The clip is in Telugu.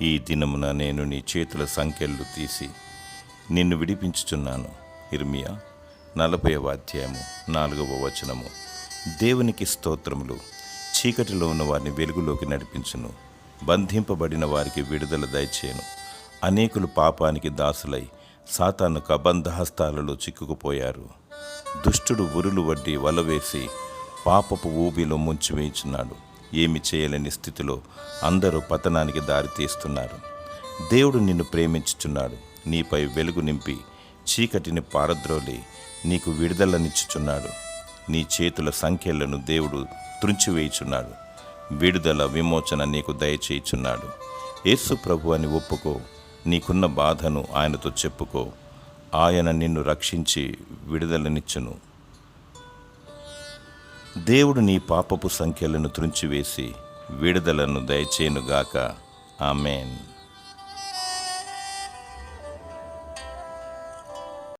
ఈ దినమున నేను నీ చేతుల సంకెళ్ళు తీసి నిన్ను విడిపించుచున్నాను. ఇర్మియా 40వ అధ్యాయము 4వ వచనము. దేవునికి స్తోత్రములు. చీకటిలో ఉన్న వారిని వెలుగులోకి నడిపించును, బంధింపబడిన వారికి విడుదల దయచేయను. అనేకులు పాపానికి దాసులై సాతాను కబంధహస్తాలలో చిక్కుకుపోయారు. దుష్టుడు ఉరులు వడ్డి వలవేసి పాపపు ఊబిలో ముంచివేయుచున్నాడు. ఏమి చేయలేని స్థితిలో అందరూ పతనానికి దారితీస్తున్నారు. దేవుడు నిన్ను ప్రేమించుచున్నాడు. నీపై వెలుగు నింపి చీకటిని పారద్రోలి నీకు విడుదలనిచ్చుచున్నాడు. నీ చేతుల సంఖ్యలను దేవుడు త్రుంచివేయుచున్నాడు. విడుదల విమోచన నీకు దయచేయుచున్నాడు. యేసు ప్రభు అని ఒప్పుకో. నీకున్న బాధను ఆయనతో చెప్పుకో. ఆయన నిన్ను రక్షించి విడుదలనిచ్చును. దేవుడు నీ పాపపు సంఖ్యలను త్రుంచివేసి విడుదలను దయచేయునుగాక. ఆమేన్.